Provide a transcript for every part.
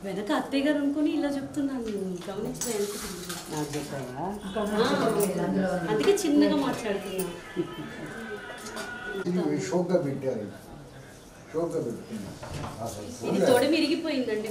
వెనక అత్తయ్య గారు అనుకుని ఇలా చెప్తున్నాను. గమనించిన అందుకే చిన్నగా మాట్లాడుతున్నా. ఇది తోడ మిరిగిపోయిందండి.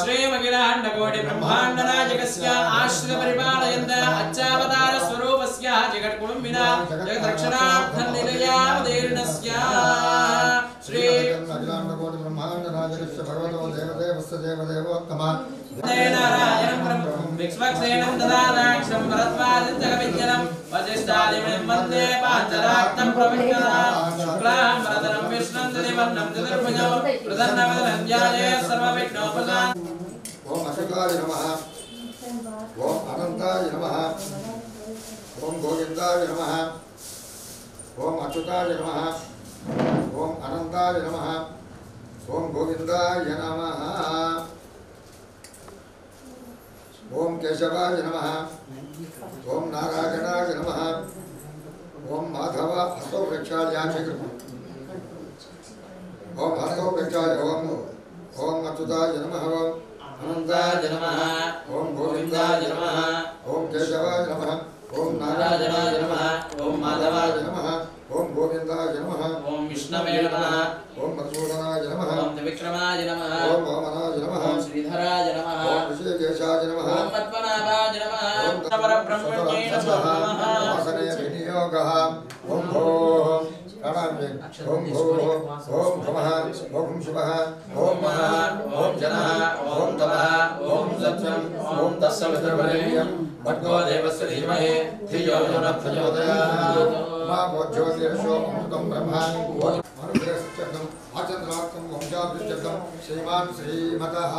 श्रीमखिलाण्डकोटि ब्रह्माण्डनायकस्य आश्रित परिपालयन्त अच्चावतार स्वरूपस्य जगत्कुटुम्बिना जगद्रक्षणार्थं निलयावतीर्णस्य श्री अखिलाण्डकोटि ब्रह्माण्डनायकस्य भगवतो देवदेवस्य देवदेवोत्तम नारायणं ब्रह्मं विक्ष्वक्सेनं ददानाक्षं भरद्वाजन्तकविद्यनं वसिष्ठादिमिं वन्दे पाञ्चराक्तं प्रविष्टरां शुक्लां वरदनं विष्णुं दधिवर्णं चतुर्भुजं प्रसन्नवदनं ध्यायेत् सर्वविघ्नोपशान्तये। ओम अशुकाय नमः, ओम अनंताय नमः, ओम गोविंदाय नमः, ओम अच्युताय नमः, ओम अनंताय नमः, ओम गोविंदाय नमः, ओम केशवाय नमः, ओम नारायणाय नमः, ओम माधव हस्तो वृक्षाय ओम हस्तो वृक्षाय ओम अच्युताय नमः, अनंताय नमः, ओम गोविंदाय नमः, ओम केशवाय नमः, ओम नारायणाय नमः, ओम माधवाय नमः, ओम गोविंदाय नमः, ओम विष्णवे नमः, ओम मधुसूदनाय नमः, ओम त्रिविक्रमाय नमः, ओम वामनाय नमः, ओम श्रीधराय नमः, ओम ऋषिकेशाय नमः, ओम पद्मनाभाय नमः, ओम परब्रह्मण्ये नमः। आसने विनियोगः ओम भोः प्रणाम्ये ओम भोः ओम भवः ओम शिवः ओम महः ओम जनः ओम तपः ओम सत्यं ओम तत्सवितुर्वरेण्यं भर्गो देवस्य धीमहि धियो यो न प्रचोदयात् मा ज्योतिर्षो अमृतं ब्रह्म मनुग्रहश्चक्रम् आचन्द्रार्थं वंशाभिषेकं श्रीमान् श्रीमतः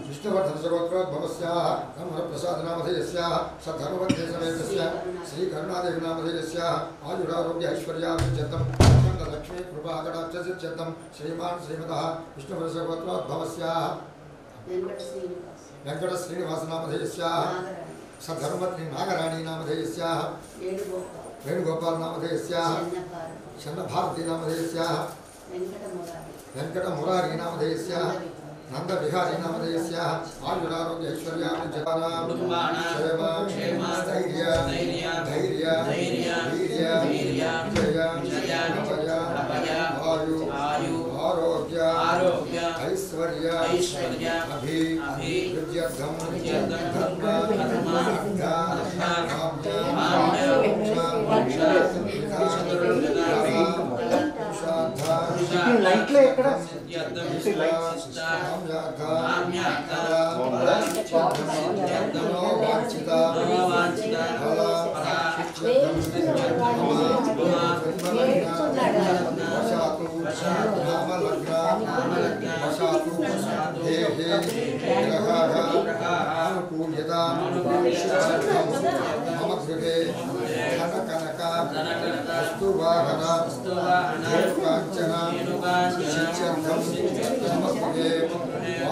विष्णुवर्धन सगोत्रोद्भवस्याः ब्रह्मप्रसादनामधेयस्याः सद्धर्मवद्देशमेतस्याः श्रीकरुणादेवीनामधेयस्याः आयुरारोग्य ऐश्वर्याभिषेकं लक्ष्मी कृपाकटाक्षसिद्ध्यर्थं श्रीमान् श्रीमतः विष्णुवर्धन सगोत्रोद्भवस्याः वेङ्कटश्रीनिवासनामधेयस्याः सद्धर्मपत्नी नागराणीनामधेयस्याः वेणुगोपालनामधेयस्याः शन्नभारतीनामधेयस्याः वेङ्कटमुरारीनामधेयस्याः नंदविहारीनामधेयस्याः आयुरारोग्य ऐश्वर्याभिषेकानां क्षेम स्थैर्य धैर्य वीर्य विजय अभय आयु आरोग्य ऐश्वर्य अभिवृद्ध्यर्थं धर्म लाइटले ఎక్కడ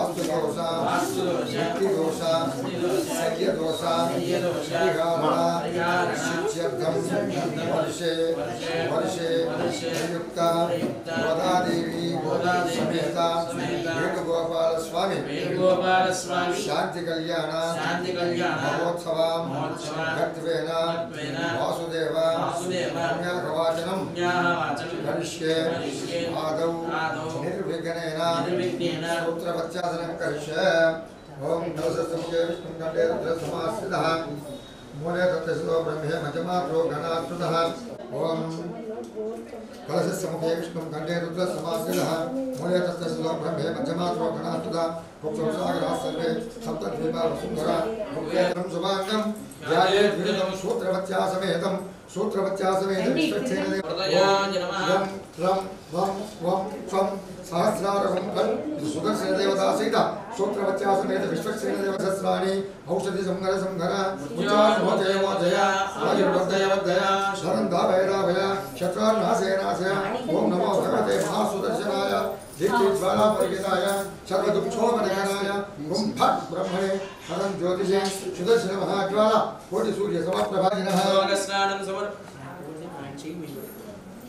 वास्तुदोषा व्यक्तिदोषा सख्यदोषा परिहारः वर्षे वर्षे प्रयुक्ता गोदादेवी समेता वेणुगोपाल स्वामी शांति कल्याण महोत्सवां गत्वेन वासुदेव पुण्याकवाचनं करिष्ये आदौ निर्विघ्नेन सूत्रवच्चासनं करिष्ये ओम नमस्ते विष्णुं कंठे रुद्रसमास्थितः मूले तत्सो ब्रह्मे मजमात्रो गणात्मतः ओम कलशसमुखे विष्णुं कंठे रुद्रसमास्थितः मूले तत्सो ब्रह्मे मजमात्रो गणात्मतः कुक्षसागरः सर्वे सप्तद्वीपा वसुन्धरा मुख्यं शुभांगं ध्यायेत् विरतं सूत्रवच्चासमेतं विश्वक्षेण रं वं स्वं सहस्रारं सुदर्शन देवता सहित सूत्रवच्चासमेत विश्वक्षेण देवसहस्राणि औषधि संहर उच्चारणोजय मोजय आयुर्वर्धय वर्धय शरन्दाभय शत्रुनाशय नाशय ओम नमो भगवते महासुदर्शनाय दीप्तिज्वाला परिगिताय सर्वदुःखोपनयनाय ओम फट् ब्रह्मणे परं ज्योतिषे सुदर्शन महाज्वाला कोटि सूर्य समप्रभाजिनः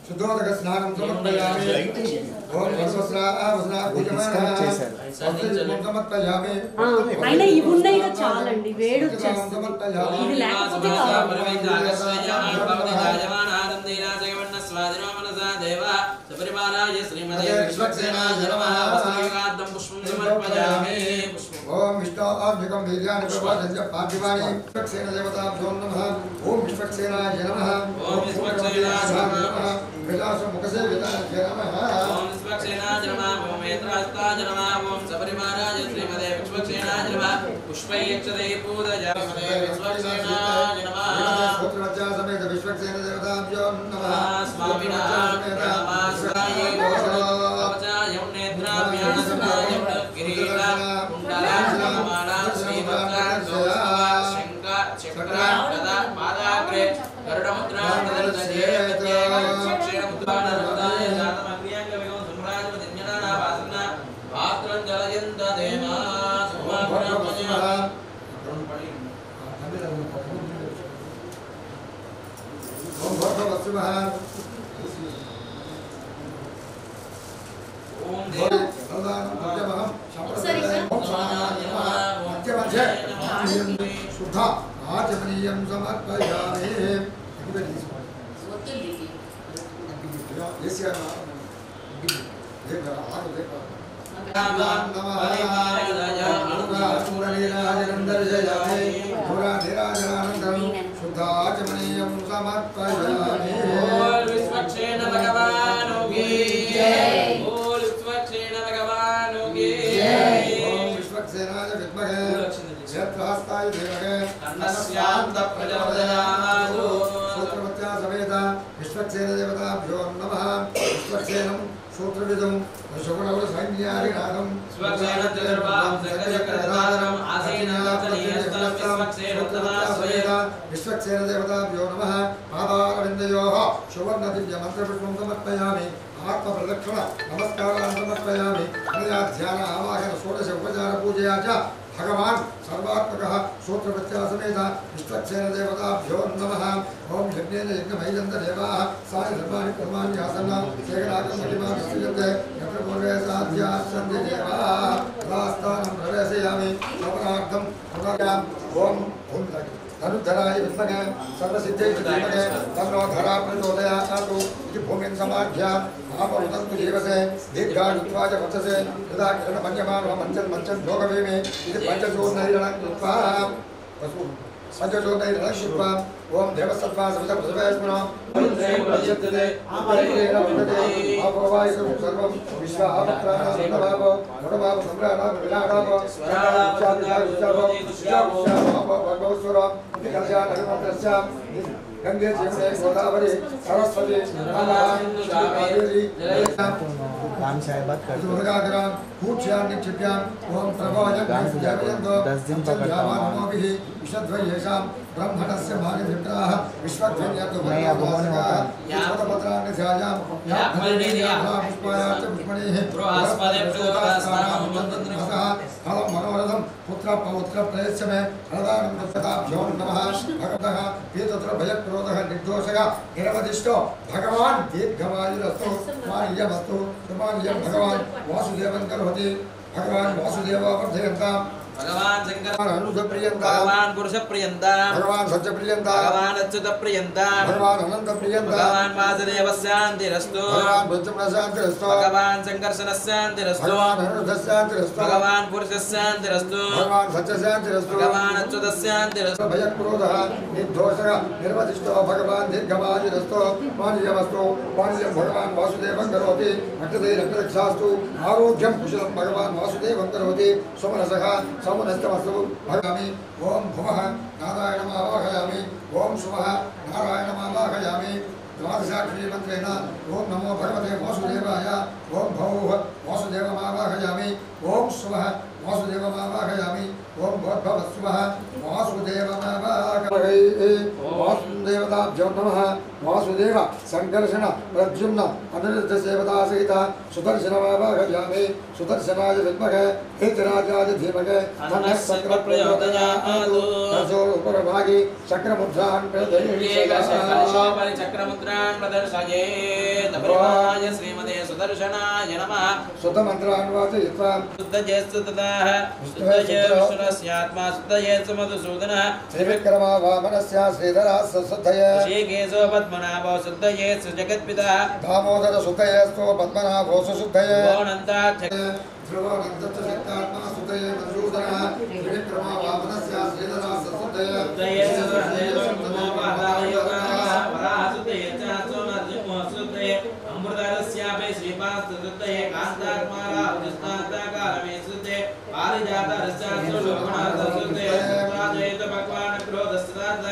शुद्धोदक स्नानं समर्पयामि ओम वस्त्रा पूजमानः समर्पयामि అయినా ఇవి ఉన్నాయి కదా చాలండి వేడి వచ్చేస్తుంది ఇది లేకపోతే ओम विष्णुर्भुजं वीर्याणि प्रभाजन्य पार्थिवानि विश्वक्षेण देवताभ्यो नमः ओम विश्वक्षेणाय नमः ओम विश्वक्षेणाय नमः विलासमुखसेविताय नमः ओम विश्वक्षेणाय नमः ओम एत्रास्ताय नमः ओम सबरिमाराय श्रीमते विश्वक्षेणाय नमः पुष्पैक्षते पूजयामि विश्वक्षेणाय नमः सूत्रवच्चा समेत विश्वक्षेण देवताभ्यो नमः स्वामिनः नमस्काराय वचाय नेत्राभ्यासनाय किरीटं कुण्डलामाला श्रीवत्सशङ्का चक्रा गदा पादाग्रे गरुडमुद्रा प्रदर्शयेत् विश्वक्षेणमुद्रानर्मदाय जातमग्र्याङ्गविगो सम्राजपतिज्ञाना वासना पात्रं जलयन्त देवा सुमाग्रामजः ओम भगवत्सुमः ओम देव शुद्धा आचमनीयं समर्पयामि शुद्धाचमनीयं समर्पयामि विश्वक्षेण भगवानो की जय बोल विश्वक्षेण भगवानो की जय ओम विश्वक्षेणाय विद्महे क्षेत्रहस्ताय धीमहि तन्नस्यान्त प्रचोदयात् सूत्रवत्या समेत विश्वक्षेण देवताभ्यो नमः विश्वक्षेणं सूत्रविदं शुभनव सैन्यारिनाथं विश्वक्षेण तिर्वां सकलचक्रधारम् विश्वक्षेण देवताभ्यो नमः पादारविन्दयोः सुवर्णदिव्यमन्त्रपुष्पं समर्पयामि आत्मप्रदक्षिण नमस्कारान् समर्पयामि अनया ध्यान आवाहन षोडश उपचार पूजया च भगवान् सर्वात्मकः सूत्रवत्या समेत विश्वक्षेण देवताभ्यो नमः ओम यज्ञेन यज्ञमयजन्त देवाः साय धर्माणि कर्माणि आसन्न शेखराकं महिमा विस्तृजन्ते यत्र पूर्वे साध्याः सन्ति देवाः तदास्थानं प्रवेशयामि श्रवणार्थं पुनराम् ओम धनुधराय विद्महे सर्वसिद्धे धीमहे तन्नो धरा प्रचोदयात् इति भूमिं समाढ्य आपवदन्तु जीवसे दीर्घायुत्वाय वचसे यदा किरणमन्यमानो मञ्चन् भोगवेमि इति पञ्चचूर्णैरणं कृत्वा पंचचोदयैरणं कृत्वा ओम देवसत्त्वा सविता प्रसवेस्मनो प्रयच्छते आमरेण वन्दते आपवायु सर्वं विश्व आपत्राणां नभावो गुणभाव सम्राणां विराडावो भगवस्वरं कल्याणमन्त्रस्यां गंगे जीवने गोदावरी सरस्वती कावेरी काम से बात कर दुर्गाग्राम कूच्यां निक्षिप्यां ओम प्रभोजन 10 दिन पकड़ता हूं विशद्वयेषां ब्रह्मणस्य भागभिप्राः विश्वध्वन्यतो भगवान् ध्यायां या पुष्पायाश्च पुष्मणेः पुत्र पौत्र प्रयच्छमे प्रदानं दत्ताभ्यो नमः भगवतः पीतत्र भयक्रोधः निर्दोषः निरवधिष्ठो भगवान् दीर्घमायुरस्तु मार्यमस्तु मार्यं भगवान् वासुदेवं करोति भगवान् वासुदेवो वर्धयन्ताम् भगवान शंकर अनुदप्रियन्ता भगवान पुरुष प्रियन्ता भगवान सत्यप्रियन्ता भगवान अच्युत प्रियन्ता भगवान अनंत प्रियन्ता भगवान वासुदेव शान्तिरस्तु भगवान ब्रह्म शान्तिरस्तु भगवान संकर्षण शान्तिरस्तु भगवान अनुरुद्ध शान्तिरस्तु भगवान पुरुष शान्तिरस्तु भगवान सत्य शान्तिरस्तु भगवान अच्युत शान्तिरस्तु भयक्रोधः निर्दोषः निर्वधिष्ठो भगवान दीर्घमायुरस्तु मान्यमस्तु मान्यं भगवान वासुदेवं करोति रक्तदैरक्तरक्षास्तु आरोग्यं कुशलं भगवान वासुदेवं करोति सोमनसः सोमनस्तमस्तु भगामि ओम भुवः नारायणम् आवाहयामि ओम शुभः नारायणम् आवाहयामि द्वादशाक्षरी मंत्रेण ओम नमो भगवते वासुदेवाय ओम भौः वासुदेवम् आवाहयामि ओम शुभः वासुदेवम् आवाहयामि ओम भवत्सुभः वासुदेवम् आवाहयामि वासुदेवताभ्यो नमः वासुदेव संकर्षण प्रद्युम्न अनिरुद्ध सेवता सहित सुदर्शनमावाहयामि सुदर्शनाय विद्महे हेतराजाय धीमहि तन्नः चक्र प्रचोदयात् तस्यो उपरभागे चक्रमुद्रान् प्रदर्शयेत् चक्रमुद्रान् प्रदर्शयेत् परिवाय श्रीमते सुदर्शनाय नमः सुतमन्त्रान् वाचयित्वा शुद्धजेत्सु तदाः शुद्धजे विष्णुरस्यात्मा शुद्धजेत्सु मधुसूदनः श्रीविक्रमा वामनस्य श्रीधरः सुद्धये ऋषिकेशो पद्मनाभो शुद्धजेत्सु जगत्पिता दामोदर शुद्धयेस्तु पद्मनाभो सुद्धये ध्रुवोऽनन्तशक्तात्मा सुद्धये मधुसूदनः श्रीविक्रमा वामनस्य श्रीधरः सुद्धये अमृतरस्यापि श्रीपास्तुतये कान्तात्मारा उदिस्तान्ताकारमे सुते पारिजातरस्यास्तु लोकनाथसुते राजयित भगवान् क्रोधस्तात्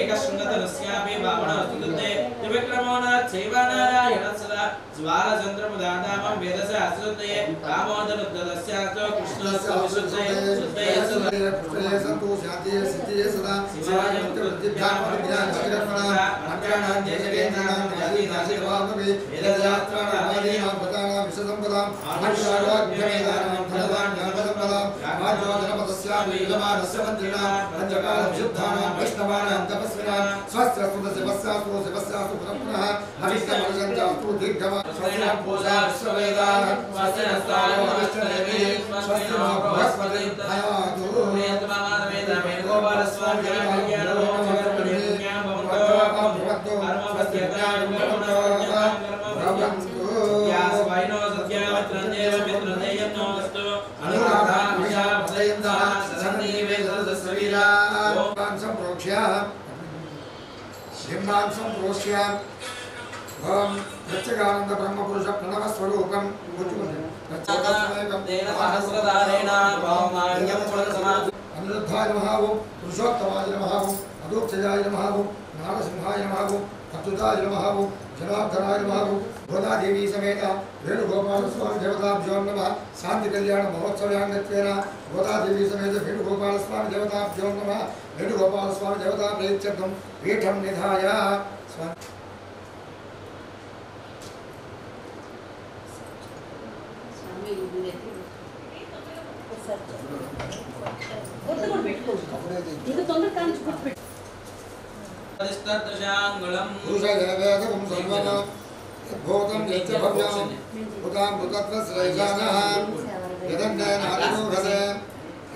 एकशृङ्गतरस्यापि वामनस्तुते त्रिविक्रमोनाथैवनारायणस्य ज्वालचन्द्रमुदातामं वेदस्य सुते दामोदरुद्धरस्यास्तु कृष्णस्य विशुद्धये सुते पुत्रये सन्तु शान्तिये सिद्धिये सदा शिवाय मुक्तिभ्यां विद्याचक्रमणा अक्षराणां देशवेदानां यादीनाशिवामपि वेदशास्त्राणां आदीनां पदानां विशदम्पदां आनक्षराग्भवेदानां फलदां ज्ञानसम्पदां राजोधनपदस्यापि इलमानस्य मन्त्रिणां पञ्चकालविशुद्धानां वैष्णवानां तपस्विनां स्वस्त्रस्तु शिवस्यास्तु शिवस्यास्तु पुनः अविष्टमनुसञ्चास्तु दीर्घमा स्वस्तिनः पूजा विश्ववेदाः स्वस्तिनस्तायो अविष्टदेवी स्वस्तिनो बृहस्पति धयातु प्रत्यगानंद ब्रह्म पुरुष प्रणव स्वरूपम अनिरुद्धाय नमः पुरुषोत्तमाय नमः अदोक्षजाय नमः नारसिंहाय नमः अच्युताय नमः जनार्दनाय नमः गोदादेवी समेत वेणुगोपाल स्वामी देवताभ्यो नमः शांति कल्याण महोत्सवांगत्वेन गोदादेवी समेत वेणुगोपाल स्वामी देवताभ्यो नमः वेणुगोपाल स्वामी देवता प्रेत्यर्थं पीठं निधाय पुरुषदेवेदं सर्वं भूतं यच्च भव्यं उतां भूतत्वश्रेयसानः यदन्नेनादिमुखते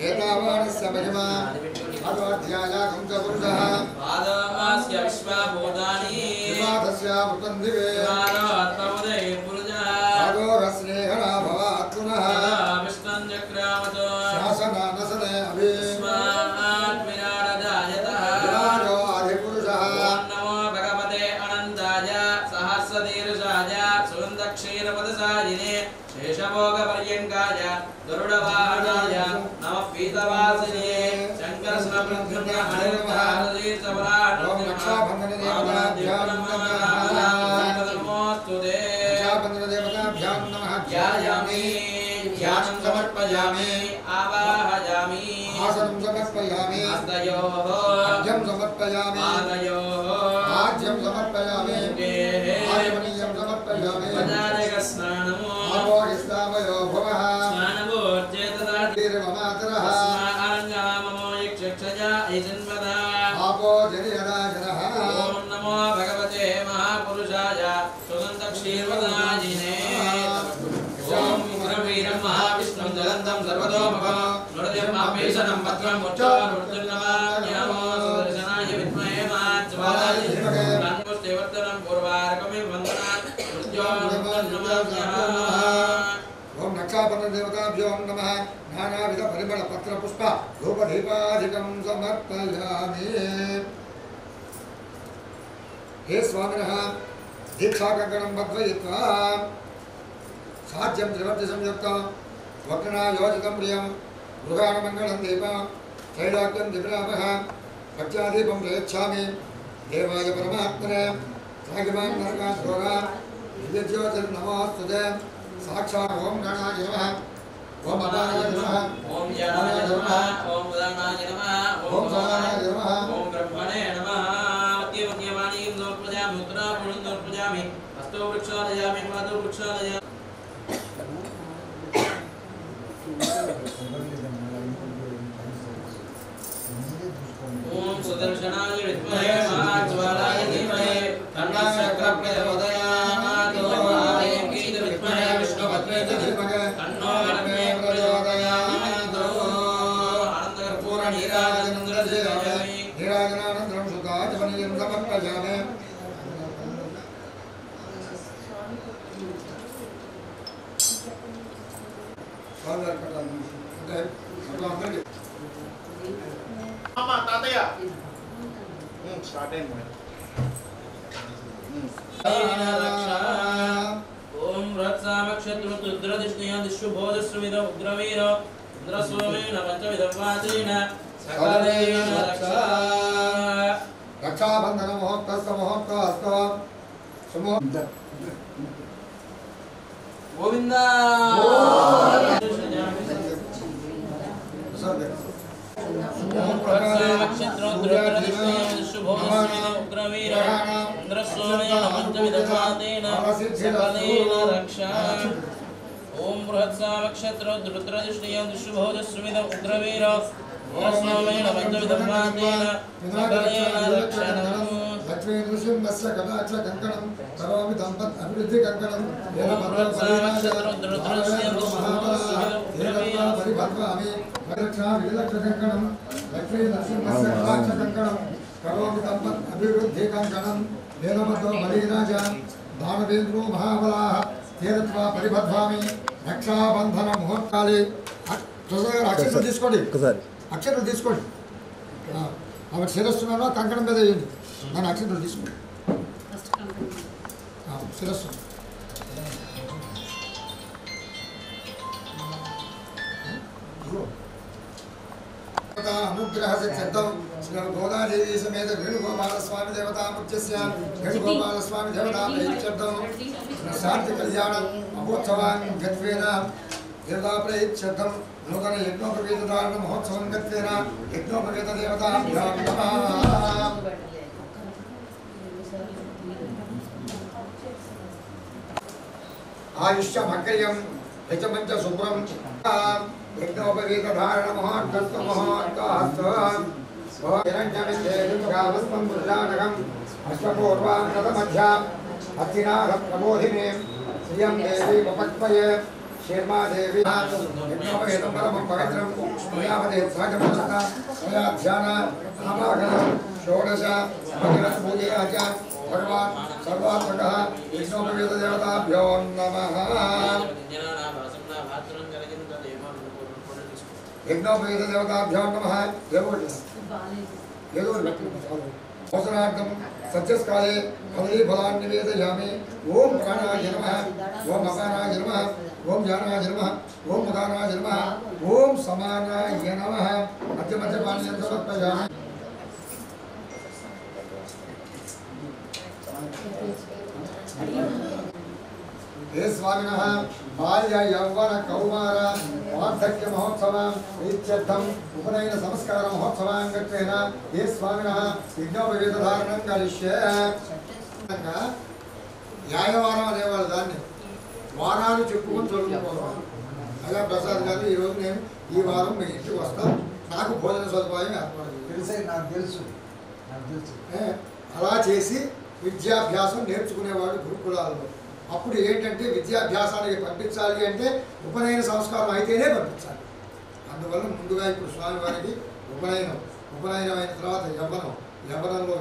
एतावानस्य महिमा अध्यायागं च पुरुषः पादमास्य विश्वभूतानि विवादस्य मृतं दिवे पादोरस्नेहना भवात् पुनः विष्णं चक्रावतो शासनानसने अभिस्मात् विराडजायतः विराजो आदिपुरुषः नमो भगवते अनन्ताय सहस्रदीर्घाय सुन्दक्षीरपदसारिणे शेषभोगपर्यङ्काय गरुडवाहनाय नमः पीतवासिने शङ्करस्वप्रद्युम्न रक्षाबन्धनदेवताभ्यां नमः ध्यायामि ध्यानं समर्पयामि आवाहयामि आसनं समर्पयामि हस्तयोः अर्घ्यं समर्पयामि पादयोः आज्यं समर्पयामि आयमनीयं समर्पयामि पदादिकस्नानमो आवाहिस्तावयो भवः स्नानमोर्जेतदाति तीर्वमातरः अधिजन्मदा आपो जनियदा जनः ओम नमो भगवते महापुरुषाय सुगन्धक्षीर्वदायिने ओम उग्रवीरं महाविष्णुं जलन्तं सर्वतोमुखं नृत्यमापेशनं भद्रं मुच्चारुर्नमाम्यहो सुदर्शनाय विद्महे महाज्वालाय धीमहि तन्नोष्ठेवर्धनं पूर्वार्कमिव वन्दनात् मृत्योर्नमाम्यः ओम नक्षापन्न देवताभ्यो नमः नानाविध परिमल पत्र पुष्प धूप दीपाधिकं समर्पयामि हे स्वामिनः दीक्षा कंकणं बध्वयित्वा साध्यं त्रिवर्ति संयुक्तं वक्ना योजितं प्रियं मृगाणमङ्गलं दीपं त्रैलोक्यं दिव्यापः भक्त्यादीपं प्रयच्छामि देवाय परमात्मने सागिमान् नरकासुरा दिव्यज्योतिर्नमोऽस्तुते साक्षात् ओम गणाय नमः ओम अपाराय नमः ओम ज्ञानाय नमः ओम उदानाय नमः ओम समानाय नमः ओम ब्रह्मणे नमः मध्यमध्यवाणीं दोर्पजामि उत्तरापुरुषं दोर्पजामि हस्तो वृक्षालयामि पादो वृक्षालयामि ओम सुदर्शनाय विद्महे महाज्वालाय धीमहि तन्नो चक्रप्रचोदयात् ओम आदित्याय विद्महे विष्णुपत्न्यै धीमहि तन्नो वरुणः प्रचोदयात् आनन्दकर्पूर नीराजनन्द्रसेवामि नीराजनानन्तरं सुधाचमनीयं समर्पयामि అమ్మా తాతయ్య స్టార్ట్ అయింది ओम रत्सामक्षत्रुद्रदिष्णया दिशुभोजस्विद उग्रवीर इंद्रस्वामेन पंचविधवाचेन सकलेन रक्षा रक्षाबंधन महोत्सव महोत्सव सुमो गोविंदा रत्सामक्षत्रुद्रदिष्णया दिशुभोजस्विद उग्रवीर इंद्रस्वामेन पंचविधवाचेन सकलेन रक्षा ओम बृहत्सामक्षत्रुद्रदिष्णया दिशुभोजस्विद उग्रवीर इंद्रस्वामेन पंचविधवाचेन सकलेन रक्षणम् लक्ष्मी नृसिंहस्य कटाक्ष कंकणं करोमि दंपत अभिवृद्धि कंकणं येन परिभद्रामि परिरक्षा विलक्ष कंकणं लक्ष्मी नृसिंहस्य कटाक्ष कंकणं करोमि दंपत अभिवृद्धि कंकणं येन बलिराज दानवेन्द्रो महाबलाः तेरत्वा परिभद्रामि रक्षाबंधन मुहूर्ताले अक्षराలు తీసుకోండి అక్షరాలు తీసుకోండి ఆవిడ శిరస్సులో కంకణం మీద వేయండి దాని అక్షరాలు తీసుకోండి శిరస్సు अनुग्रह से सिद्धम श्री गोदादेवी समेत वेणुगोपाल स्वामी देवता मुख्यस्य वेणुगोपाल स्वामी देवता प्रयुक्तम शांति कल्याण महोत्सवान् गत्वेन देवता प्रयुक्तम नूतन यज्ञोपवीत धारण महोत्सवं गत्वेन यज्ञोपवीत देवताभ्यां नमः आयुष्य मकर्यं यजमंच शुभ्रं यज्ञोपवीत धारण महोत्सव महोत्सव हिरण्यमिन्द्रेन्द्रावस्तं पुरुषानकम् अष्टपूर्वाङ्गतमध्याम् अत्तिनाथ प्रबोधिनीं श्रियं देवी उपक्वये शेर्मा देवी यज्ञोपवीतं परमं पवित्रं पुण्यावते सागमनस्ता मया ध्यान आवाहनं षोडश भगवत्पूजया च भगवान् सर्वात्मकः यज्ञोपवीत देवताभ्यो नमः यज्ञोपवीत देवताभ्यो नमः भोजनार्थं सत्यस्काले फलानि निवेदयामि ओम प्राणाय नमः ओम अपानाय नमः ओम ज्ञानाय नमः ओम उदानाय नमः ओम समानाय नमः मध्य मध्य पानीयं समर्पयामि हे स्वामिनः बाल्य यौवन कौमार वार्धक्य महोत्सवं इत्यर्थम् उपनयन संस्कार महोत्सवान् गत्वेन हे स्वामिनः यज्ञोपवीत धारणं करिष्ये న్యాయవారం అనేవాళ్ళు దాన్ని వారాలు చెప్పుకొని చదువుకోవాలి అలా ప్రసాద్ గారు ఈరోజు నేను ఈ వారం మీ ఇంటికి వస్తాం నాకు భోజన సదుపాయం ఏర్పాటు తెలుసు నాకు తెలుసు అలా చేసి విద్యాభ్యాసం నేర్చుకునేవాడు గురుకులాల్లో. అప్పుడు ఏంటంటే విద్యాభ్యాసానికి పంపించాలి అంటే ఉపనయన సంస్కారం అయితేనే పంపించాలి. అందువల్ల ముందుగా ఇప్పుడు స్వామివారికి ఉపనయనం అయిన తర్వాత యవ్వనంలో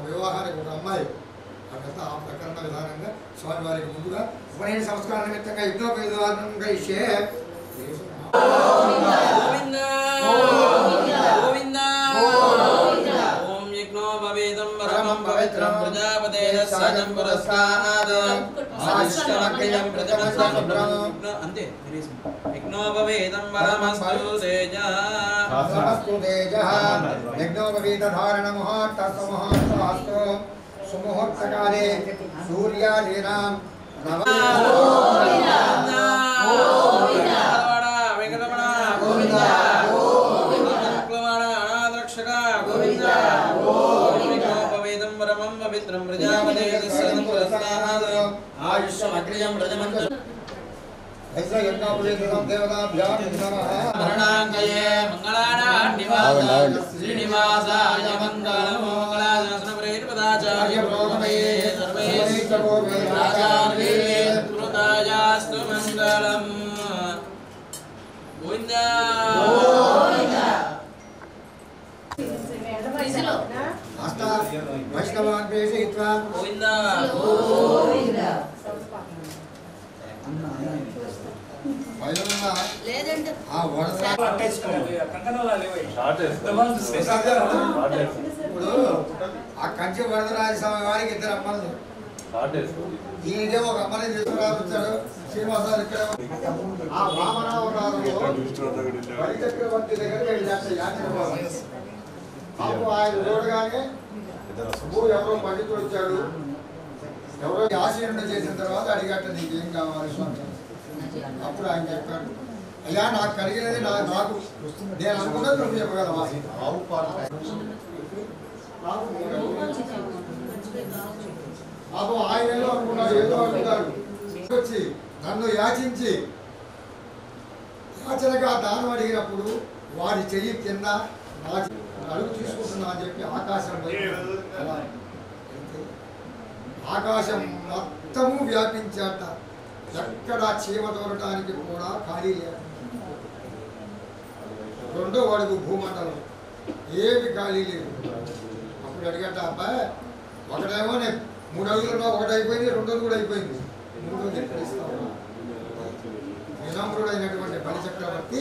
వివాహానికి ఒక అమ్మాయి అదంతా ఆ ప్రకరణ విధానంగా స్వామివారికి ముందుగా ఉపనయన సంస్కార నిమిత్తంగా యజ్ఞోపవిధానంగా ఇచ్చే సుముహూర్తకాలే సూర్యాదీనాం శ్రీనివాసాయ మంగళం కృతాయాస్తు మంగళం. వైష్ణవాన్ ప్రేషయిత్వా ఇప్పుడు ఆ కంచి వరదరాజ స్వామి వారికి ఇద్దరు అమ్మలు, ఈయనకే ఒక అమ్మని తీసుకురావచ్చాడు. శ్రీనివాసరావు ఇక్కడ ఆ వామనావతారంలో బలిచక్రవర్తి దగ్గర ఆయన చూడగానే ఎవరో పండితుడు వచ్చాడు, ఎవరో ఆశీర్వదం చేసిన తర్వాత అడిగట్ట నీకేం కావాలి స్వామి. అప్పుడు ఆయన చెప్పాడు, అయ్యా నాకు కలిగినది నాకు నేను అనుకున్నది నువ్వు చెప్పగలవా. పాపం ఆయన ఏదో అనుకున్నాడు, ఏదో అనుకున్నాడు. వచ్చి నన్ను యాచించి యాచనగా దానం అడిగినప్పుడు వాడి చెయ్యి కింద అడుగు తీసుకుంటున్నా అని చెప్పి ఆకాశం మొత్తము వ్యాపించాట. ఎక్కడ చీమ దూరటానికి కూడా ఖాళీ లేదు. రెండో అడుగు భూమండలం ఏమి ఖాళీ లేదు. అప్పుడు అడిగట అబ్బాయి ఒకటేమో నేను 3 అడుగులలో ఒకటి అయిపోయింది, రెండోది కూడా అయిపోయింది, మూడోది ఎక్కడ ఇస్తావు. వినమ్రుడైనటువంటి బలిచక్రవర్తి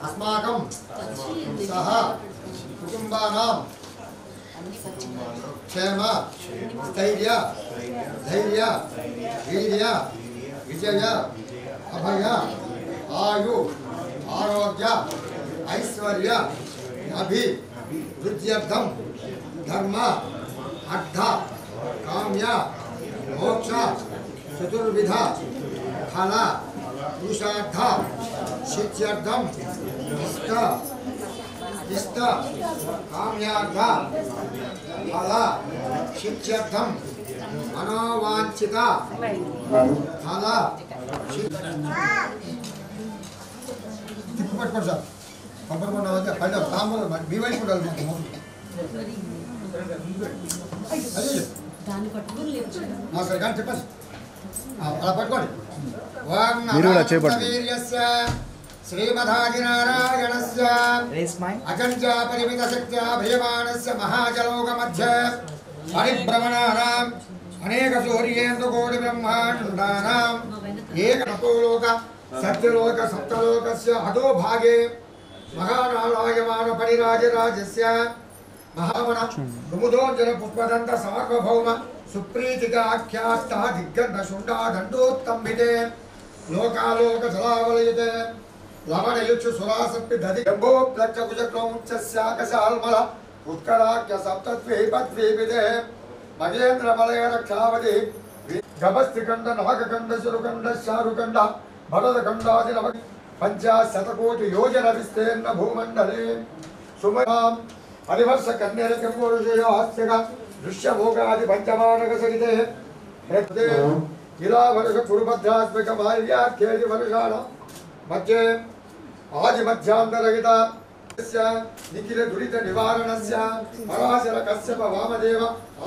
अस्माकं सह कुटुंबानां क्षेम स्थैर्य धैर्य वीर्य विजय अभय आयु आरोग्य ऐश्वर्य अभिवृद्ध्यर्थं धर्म अर्थ काम्य मोक्ष चतुर्विध फल पुरुषार्थ सिद्ध्यर्थं इष्ट काम्यार्थ फल सिद्ध्यर्थं మనోవాంఛిత ఫల తిప్పుపట్టుకోండి సార్ కొబ్బరికొండ వద్ద పైన తాంబూలం మీ వైపు ఉండాలి అదే దాన్ని పట్టుకుని సరే కానీ చెప్పండి అలా పట్టుకోండి శ్రీమదాదినారాయణస్య అజంజా పరిమిత శక్త్యా భయమానస్య మహాజలోకమధ్య పరిభ్రమణానాం అనేక సూర్యేంద్రకోటి బ్రహ్మాండానాం ఏకలోక సత్యలోక సప్తలోకస్య అధో భాగే మహానారాయమాన పరిరాజరాజస్య మహావన కుముదోజన పుష్పదంత సార్వభౌమ సుప్రీతికాఖ్యాస్త దిగ్గంధ శుండా దండోత్తంబితే లోకాలోక జలావలయతే లవణయుక్షు సురాసప్పి దధి గంభోప్లక్ష కుజక్రౌంచస్యాకశాల్మల ఉత్కరాఖ్య సప్తద్వీపద్వీపితే మగేంద్రమలయ రక్షావతి గభస్తికండ నాగకండ శురుకండ శారుకండ భరతకండాది నవ పంచాశతకోటి యోజన విస్తీర్ణ భూమండలే సుమయాం పరివర్ష కన్యరకం పురుషయోస్యగ దృశ్యభోగాది పంచమానక సహితే హృదే ఇలా వరుష కురుభద్రాత్మక భార్యాఖ్యేది వరుషాణ మధ్యే ఆది మధ్యాంతరహిత నిఖిల దురిత నివారణస్య పరాశర కశ్యప వామదేవ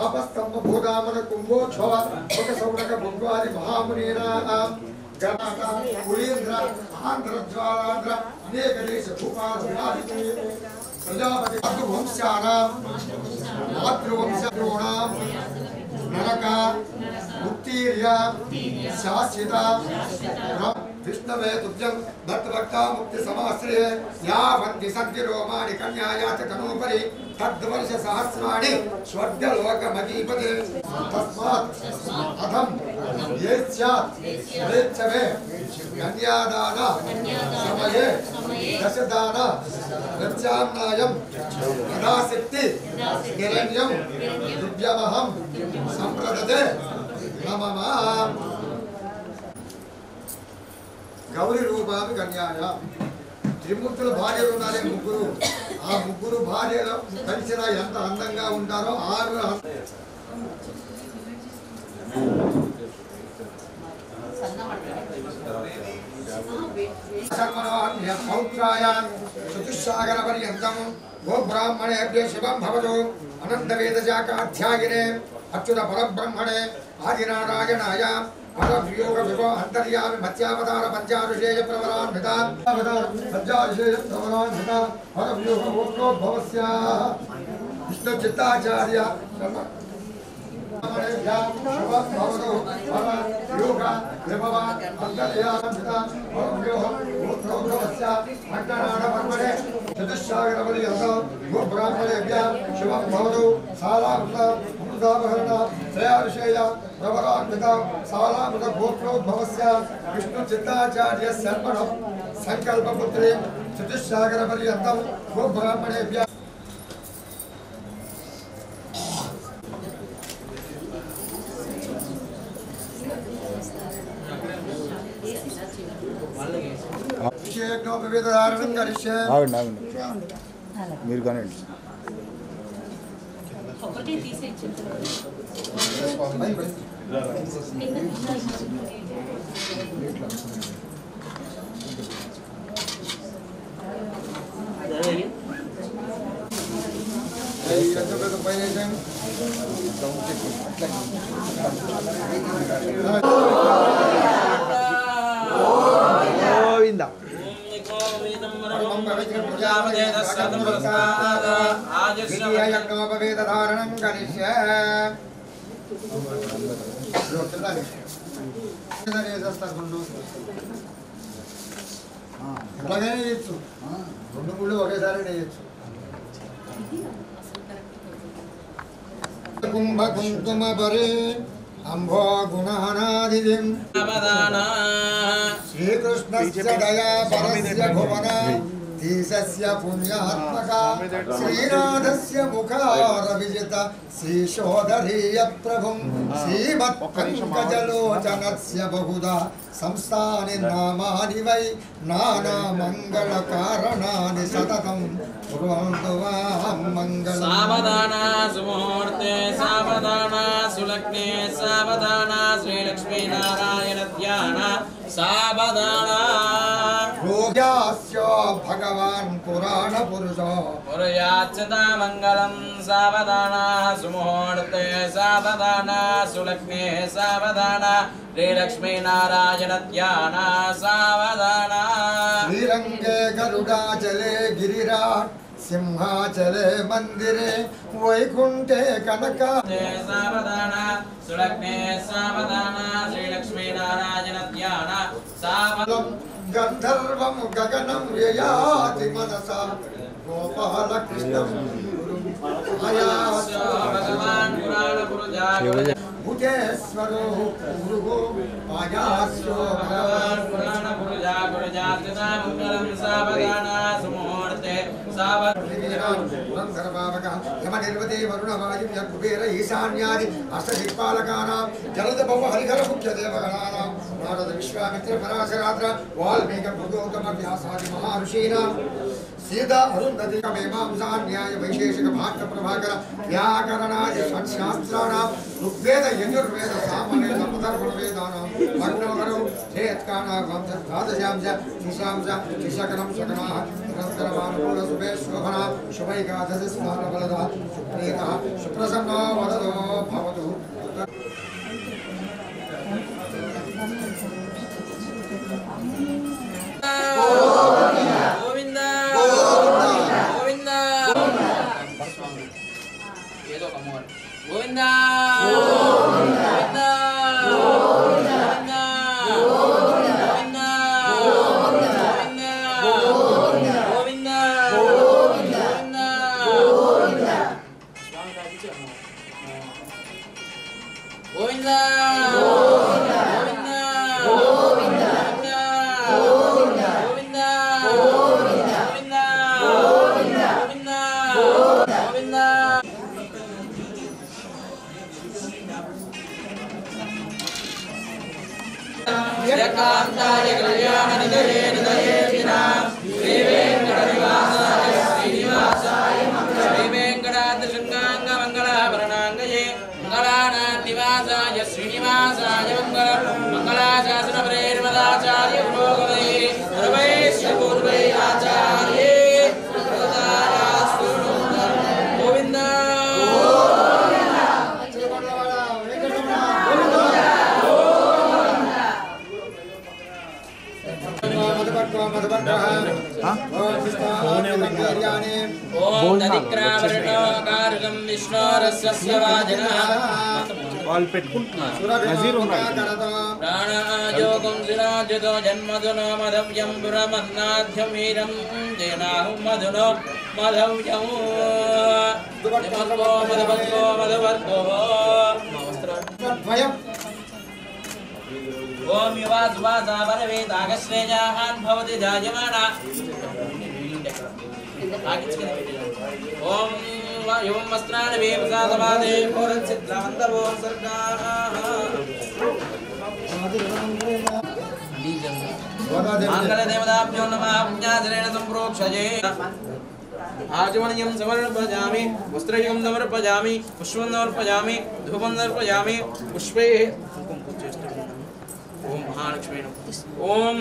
ఆపస్తంభ భూదామన కుంభోత్సవ ఒక సౌనక భుంగాది మహామునీనాం గణాక పురీంద్ర ఆంధ్ర జ్వాలాంధ్ర అనేక దేశ భూపాధిపతి ప్రజాపతి వంశానాం మాతృవంశోణాం నరక ముక్తిర్య శాశ్వత విష్ణవే తుభ్యం భక్తభక్తా ముక్తి సమాశ్రయే యావంతి సద్య రోమాణి కన్యాయాచ తనోపరి తద్వర్ష సహస్రాణి స్వర్గలోకమధీపతే తస్మాత్ అథం ఏ స్యాత్ ప్రేచ్ఛవే కన్యాదాన సమయే దశదాన ప్రత్యామ్నాయం యథాశక్తి హిరణ్యం దివ్యమహం సంప్రదతే నమః. గౌరీ రూపామి కన్యాయ త్రిమూర్తుల భార్యలు ఉన్నారే ముగ్గురు, ఆ ముగ్గురు భార్యలు కలిసిన ఎంత అందంగా ఉంటారో ఆరు పౌత్రాయ చతుస్సాగర పర్యంతం గో బ్రాహ్మణేభ్య శివం భవతు అనంత వేదజాకాధ్యాయినే అచ్యుత పరబ్రహ్మణే ఆదినారాయణాయ పరవ్యోగ విభో అంతర్యామి మత్స్యావతార పంచారుషేయ ప్రవరాన్విత పంచారుషేయ ప్రవరాన్విత పరవ్యోగ ఓక్రోద్భవస్య విష్ణు చిత్తాచార్య బ్రాహ్మణేభ్య శివం భవతు సాలామృత అమృతాభరణ శ్రేయాభిషేయ ప్రవరాన్విత సాలామృత గోత్రోద్భవస్య విష్ణు చిత్తాచార్య శర్మణం సంకల్పపుత్రి చతుస్సాగర పర్యంతం గో బ్రాహ్మణేభ్య మీరు కానీ ఒకటి తీసేసి గోవింద ధారణం కరిష్యే అలాగనే చేయొచ్చు, రెండు గుళ్ళు ఒకేసారి చేయొచ్చు. కుంభ కుంకుమ పరే అంభో धीशस्य पुण्यात्मका श्रीनाथस्य मुखारविजित श्रीशोधरीय प्रभुं श्रीमत्पङ्कजलोचनस्य बहुधा संस्थानि नामानि वै नानामङ्गलकारणानि सततं कुर्वन्तु वां मङ्गलम्। सावधाना सुमुहूर्ते सावधाना सुलग्ने सावधाना श्रीलक्ष्मीनारायण ध्यान सावधाना रोग्यास्य भगवान् पुराण पुरुषो पुरयाच्यता मङ्गलं सावधाना सुमुहूर्ते सावधाना सुलग्ने सावधाना श्रीलक्ष्मीनारायण ध्यान सावधाना श्रीरङ्गे गरुडाचले गिरिराट् सिंहाचले मंदिरे वैकुंठे कनका सावधाना सुलग्ने सावधाना श्रीलक्ष्मीनारायण ध्यान सावधाना गंधर्वं गगनं ययाति मनसा गोपालकृष्णं भगवान् पुराण पुरुषा भूतेश्वरो गुरुः पायास्यो भगवान् पुराण पुरुषा पुरुषार्चिता मङ्गलं सावधाना सुमुहूर्ते यमनिर्वते वरुणवायुं यज्ञकुबेर ईशान्यादि अष्टदिक्पालकानां जलदभव हरिहर मुख्यदेवगणानां नारद विश्वामित्र पराशरात्र वाल्मीकि भृगौतम व्यासादि महर्षीणां सीता अरुन्धति मीमांसा न्याय वैशेषिक भाट्ट प्रभाकर व्याकरणादि षट्शास्त्राणां ऋग्वेद यजुर्वेद सामवेद अथर्वण वेदानां भग्नोगरौ चेत्कानां द्वादशांश निशांश शिशकनं शकनाः निरन्तरमानुकूल शुभे शोभना शुभैकादश स्नानफलदा सुप्रीतः सुप्रसन्नो वदतो भवतु। गोविंदा कांताय कल्याणनिधये निधये विनाम श्री वेंकटनिवासाय श्रीनिवासाय मंगलम् श्री वेंकटाद्रिशृंगांग मंगलाभरणांगये मंगलानान्निवासाय श्रीनिवासाय मंगलम् मंगलाशासनपरेर्मदाचार्य पुरोगमये सर्वैश्च पूर्वै आचार्ये गोविंद ओम दधिक्रावरणकारकं विष्णोरस्य वाजनः వాళ్ళు పెట్టుకుంటున్నారు నజీర్ ఉన్నాడు प्राणायोगं सिराजतो जन्मधुनो मधव्यं पुरमन्नाध्यमीरं जेनाहं मधुनो मधव्यं मधुवर्गो मधुवर्गो ओम युवा सुवासा परवेदागश्रेयान् भवति जायमाना ओम युवं वस्त्राणि वेपसादवादे पुरच्छिद्रावन्तवो सर्गाः माङ्गल्यदेवताभ्यो नमः पुण्याजनेन सम्प्रोक्षये आचमनीयं समर्पयामि वस्त्रयुगं समर्पयामि पुष्पं समर्पयामि धूपं समर्पयामि पुष्पे ओम महालक्ष्मी ओम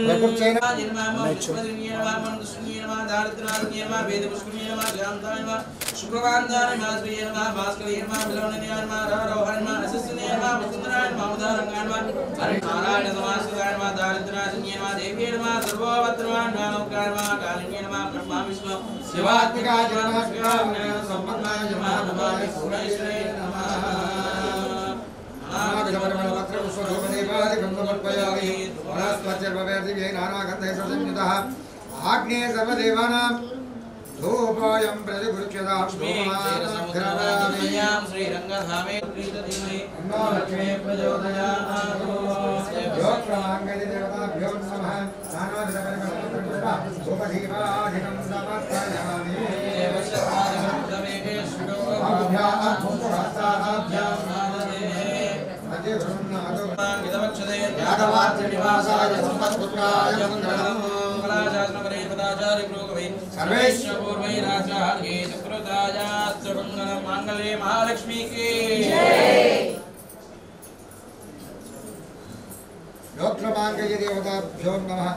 आग्नेय सर्वदेवानां धूपोऽयं प्रतिगृह्यतां श्रीरङ्गधामे लोकमांगल्य देवताभ्यो नमः नानाविधपरिमलपुष्पा उपदीपाधिकं समर्पयामि यादवाद्रिनिवासाय सम्पत्पुत्राय मङ्गलम् सर्वेश्वर पूर्वैराचार्ये सुकृतायाश्च मङ्गलम् माङ्गल्ये महालक्ष्मी की लोकमांगल्य देवताभ्यो नमः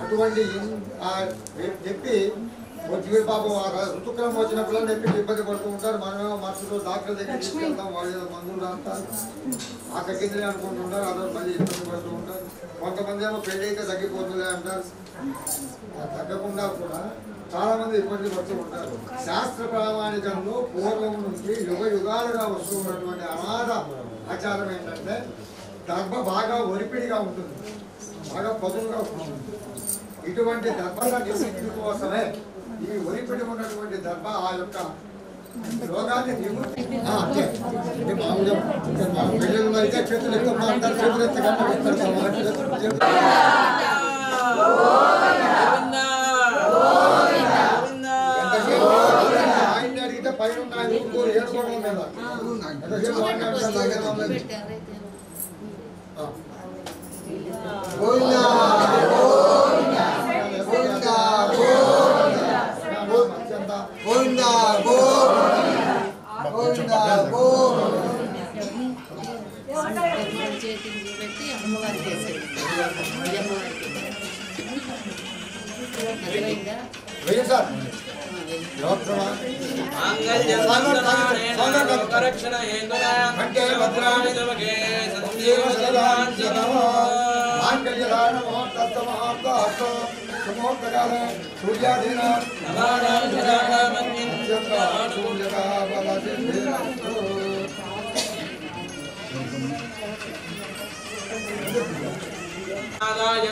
అటువంటి చెప్పి వచ్చి పాపం ఋతుక్రమం వచ్చినప్పుడు చెప్పి ఇబ్బంది పడుతూ ఉంటారు. మనమేమో మనసులో డాక్టర్ దగ్గర తీసుకెళ్తాం, వాళ్ళు ఏదో మందులు రాస్తారు, ఆ తగ్గిందని అనుకుంటుంటారు, అదో మళ్ళీ ఇబ్బంది పడుతూ ఉంటారు. కొంతమంది ఏమో పెళ్ళి అయితే తగ్గిపోతుందే అంటారు. తగ్గకుండా కూడా చాలా మంది ఇబ్బంది పడుతూ ఉంటారు. శాస్త్ర ప్రామాణికంలో పూర్వం నుంచి యుగ యుగాలుగా వస్తూ ఉన్నటువంటి అనాథ ఆచారం ఏంటంటే దర్భ బాగా ఒరిపిడిగా ఉంటుంది, బాగా పదులుగా ఉంటుంది. ఇటువంటి దర్భల నివృత్తి కోసమే ఈ ఒరిపిడి ఉన్నటువంటి దర్భ ఆ యొక్క రోగాన్ని నివృత్తి మామూలుగా పెళ్ళిళ్ళు అయితే చేతులు ఎక్కువ మాట్లాడతారు, చేతులు ఎత్తకుండా ఆయన్ని అడిగితే పైన ఏడుకోవడం మీద ఎంతసేపు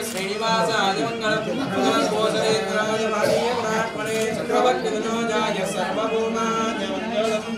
श्रीनिवासाय मंगलम् कोसलेन्द्राय महात्मने चक्रवर्तितनोजाय सर्वभौमाय मंगलम्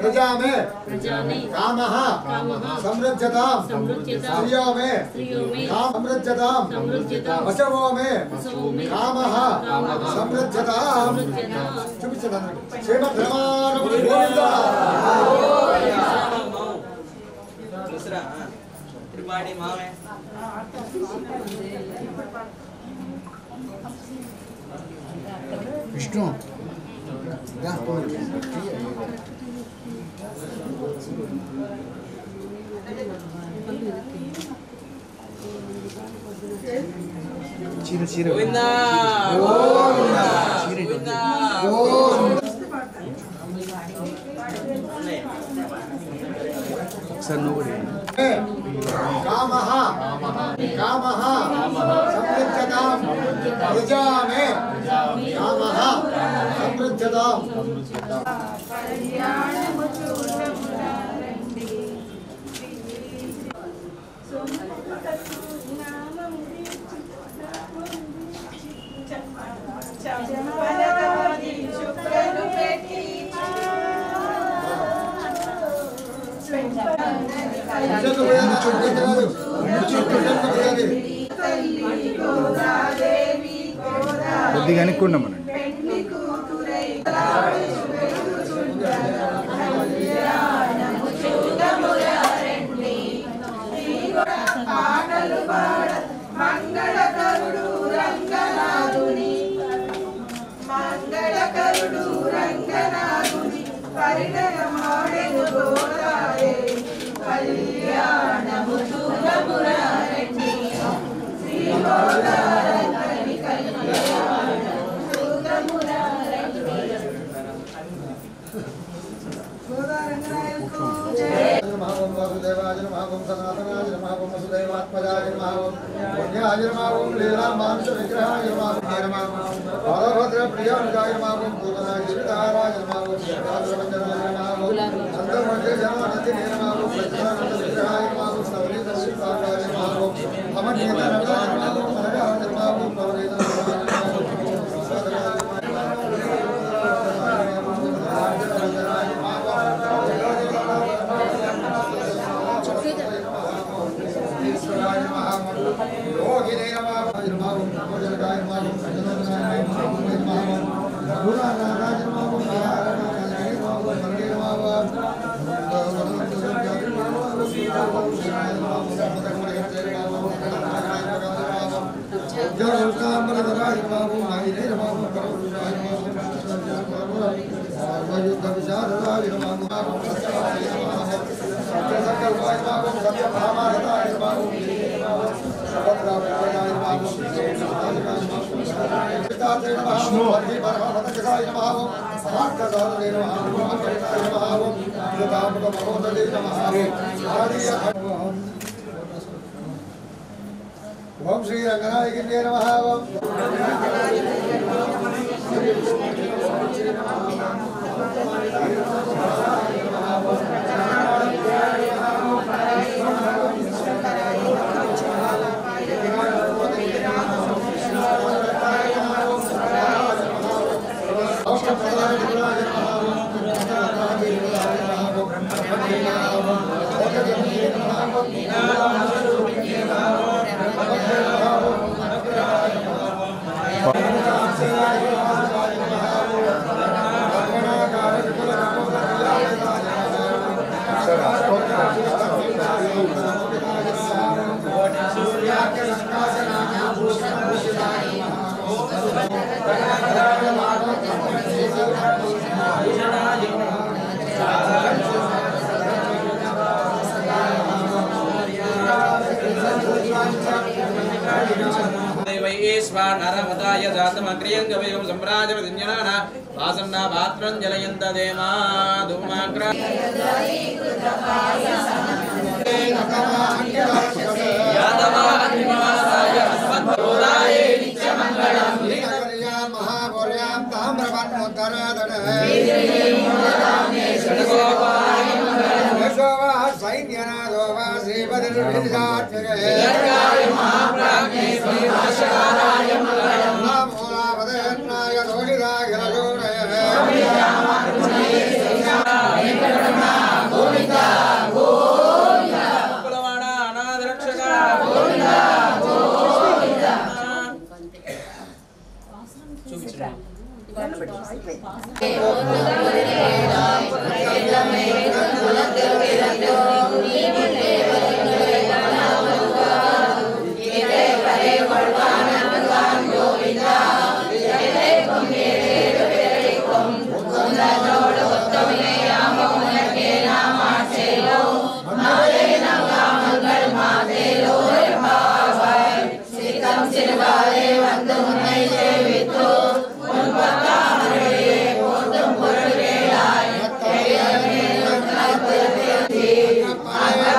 प्रजा में कामः समृद्धतां श्रियो में काम समृद्धतां वशवो में कामः समृद्धतां विष्णु చీర చీర గోవిందా గోవిందా గోవిందా ఒకసారి నువ్వు कामः कामः समृद्धतां प्रजा में कामः समृद्धतां శ్వేతాం కొద్దిగా అనుకున్నామనండి. మంగళకరుడు రంగనాథుని పరిణయమాడెను గోదారే కళ్యాణము చూడమురారండి శ్రీ గోదారంగని కళ్యాణము చూడమురారండి. महावं वासुदेवाय नमः ओं सनातनाय नमः ओं वसुदेवात्मजाय नमः ओं पुण्याय नमः ओं लीलामांस विग्रहाय नमः बालभद्र प्रियाय नमः ओं पूर्णाय श्रीधाराय नमः ओं श्रीराजवंदनाय नमः ओं नंदमंडे जनानंदिने नमः ओं प्रज्ञानंद विग्रहाय नमः ओं सवरीत श्रीपादाय नमः ओं अमन्यत नमः ओं मनगाय नमः ओं नवनीत नमः योगिने नमः नमः भोजनकाय नमः संजनाय नमः गुणानाय नमः नारायणाय नमः मंगे नमः जलकामरदराय नमः नाहिने नमः परमपुरुषाय नमः युद्ध विशारदाय नमः सकलवाय नमः सत्यभामाय नमः ओम श्री रंगनाय गिन्ने नमः नरवताय जातमग्रियङ्गवेगं सम्राजवदिन्यनाना वासन्ना पात्रं जलयन्त देमा धूमाग्रा यादवा अन्यवासाय अस्मद्गोदाय नित्यमङ्गलम् कल्याण महागौर्यां ताम्रवर्णोत्तरादने यशोवा सैन्यनादो वा श्रीपतिर्विदिशात्मके महाप्राज्ञे श्रीभाष्यकाराय मङ्गलम् नामोलापदयन्नाय दोषिताय रजोनय गोविन्दा गोविन्दा कुलवाणा अनाथरक्षका गोविन्दा गोविन्दा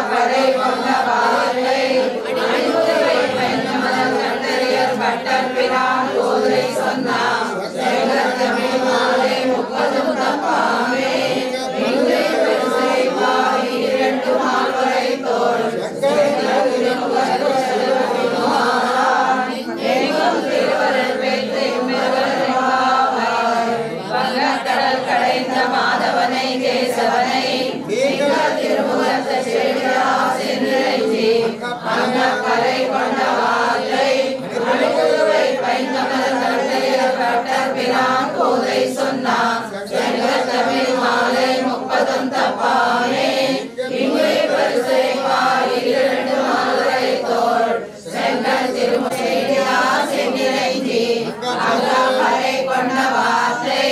Bye. கோதை சொன்னார் செங்கல் தமிழ் மாலை 30 தப்பாமே இங்கே பரிசை பாரி 2 மாலை தோள் செங்கல் திருமலையா சென்னிறைஞ்சி அகரை கொண்ட வார்த்தை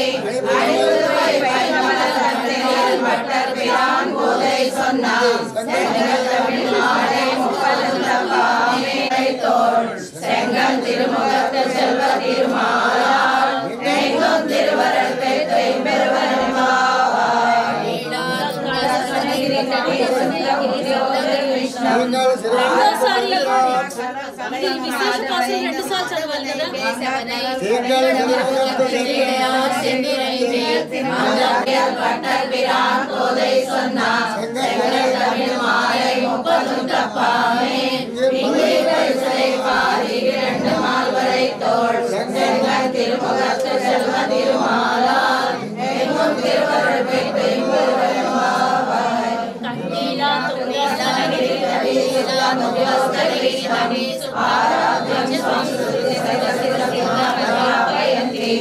அணிவுரை பைமலர் தந்தையில் பட்டர் பிரான் கோதை சொன்னார் செங்கல் தமிழ் மாலை 30 தப்பாமே தோள் செங்கல் திருமுகத்து செல்வ திருமாலால் எங்கும் திருவருள் பெற்றை பெருவரும் பாவாய் பட்டர் பிரான் கோதை சொன்னார் செங்கல் தமிழ் மாலை 30 தப்பாமே இங்கே பரிசை பாரி 2 மால்வரை தோள் செங்கல் திருமுகத்து செல்வ திருமாலால் எங்கும் திருவருள் பெற்று பெருவரும் பாவாய் கண்ணீலா துணிலா நகிரிலா நுகஸ்தரி நகி சுபாராத்யம் சம்ஸ்ருதி சகசிரபியாபயாபயந்தி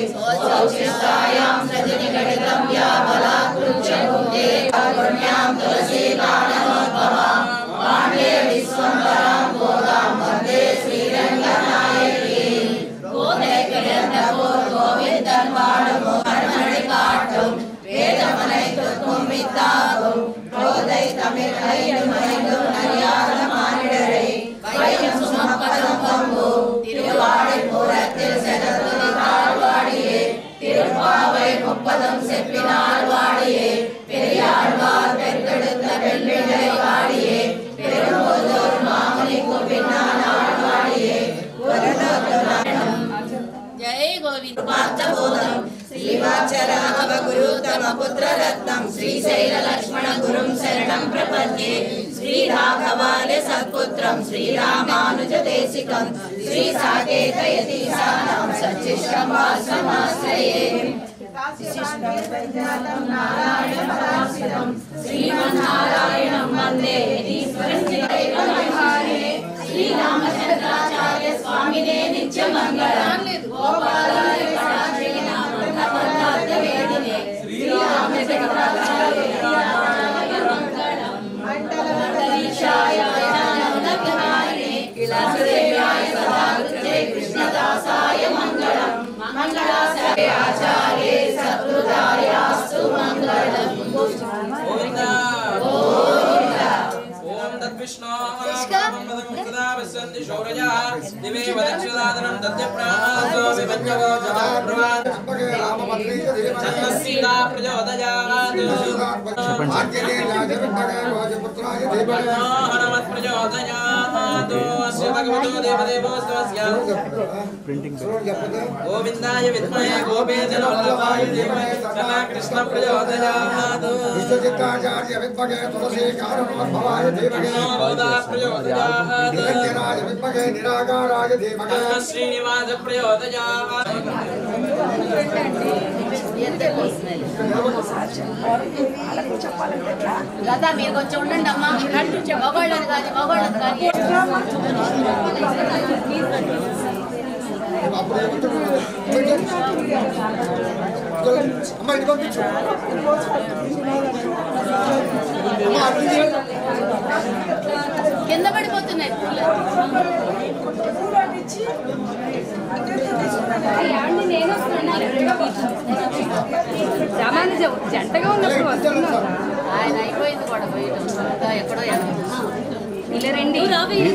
சௌசிஷ்டாயாம் சஜனி கடிதம் யா பலா க்ருச்சமுதே கருண்யாம் துளசி காணனோத்பமாம் பாண்டே விஸ்வம்பராம் கோதாம் வந்தே ஸ்ரீரங்கநாயகி கோதை கிடந்த போர் கோவிந்தன் வாழும் கருணை காட்டும் வேதமனை துக்கும் வித்தாகும் கோதை தமிழ் ஐயும் ஐந்தும் அறியாத மானிடரை வையம் சுமப்பதும் பம்பு திருவாடிபுரத்தில் செதற்குதி தாழ்வாடியே திருப்பாவை 30 செப்பினால் வாடியே பெரியாழ்வார் பெருக்கெடுத்த வெள்ளிடை வாடியே பெரும்போதோர் மாமுனிக்கும் பின்னால் ஆழ்வாடியே जय गोविंद पार्थबोधम श्रीवाचराघव गुरुतम पुत्र रत्नम श्रीशैल लक्ष्मण गुरुं शरणं प्रपद्ये श्रीराघवाले सत्पुत्रं श्रीरामानुज देशिकं श्रीसाकेत यतीशानां सच्चिष्टं वासमाश्रये श्रीमन्नारायणं वन्दे श्रीरामचंद्राचार्य स्वामिने नित्य मंगलम गोपालाय वेदिने श्रीरामचंद्राचार्य मंगलम मंडलीशाय ज्ञानोदग्धारिणे किलासदेव्याय सदाकृते कृष्णदासाय मंगलम मंगलासाय आचार्ये सत्कृतायास्तु मंगलम गोविंदा विष्णु मुक्तदा वसन्ति शौर्यजा दिवे वदक्षदादनं दद्यप्राणो विभज्जवो जवाप्रवाद जन्मसीला प्रचोदयात् भाग्यदे राजविद्महे वाजपुत्राय देवया हनुमत् प्रचोदयात् अस्य भगवतो देवदेवोऽस्तस्य गोविन्दाय विद्महे गोपेन्द्रवल्लभाय धीमहि तन्नो कृष्णः प्रचोदयात् विश्वजिताचार्य विद्महे तुलसीकारणोद्भवाय धीमहि निरंजनाय विद्महे निराकाराय धीमहि श्रीनिवास प्रचोदयात् గదా మీరు కొంచెం ఉండండి అమ్మా మగవాళ్ళని కాదు మగవాళ్ళని కాదు అమ్మ ఇది పంపించు కింద పడిపోతున్నాయి జంటగా ఉన్నప్పుడు వస్తున్నారు ఆయన అయిపోయింది కూడా పోయడం ఎక్కడో ఇలా రండి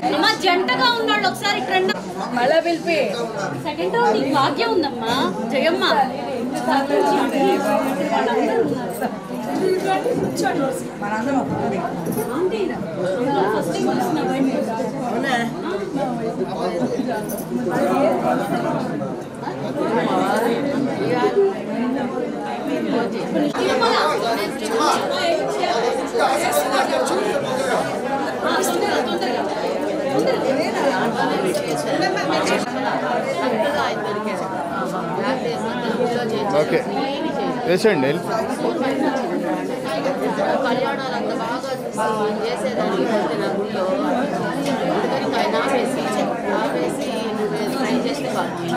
అమ్మా జంటగా ఉన్నాడు ఒకసారి ట్రెండ్ మళ్ళా పిలిపి సెకండ్ నీకు భాగ్యం ఉందమ్మా జయమ్మ ఓకే వేసండి కళ్యాణాలు అంత బాగా చేసేదాన్ని నా గుళ్ళో ఆయన ఆపేసి ట్రై చేస్తే బాగుంది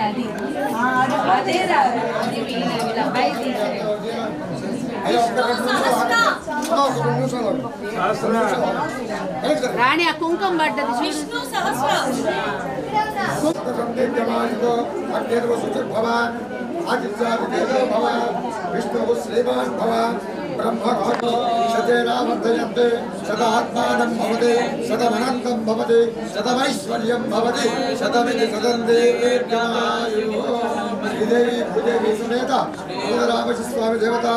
అది అదేరా అది వీళ్ళ అబ్బాయి తీసాడు. రాణి ఆ కుంకుమ పడ్డది. విష్ణు సహస్ర విష్ణు శ్రీమాన్ భవ బ్రహ్మఘోషో శతేనావర్ధయంతే శతాత్మానం భవతి శతమనంతం భవతి శతమైశ్వర్యం భవతి శతమితి శతందేర్ఘమాయుః. శ్రీదేవి భూదేవి సమేత రామస్వామి దేవత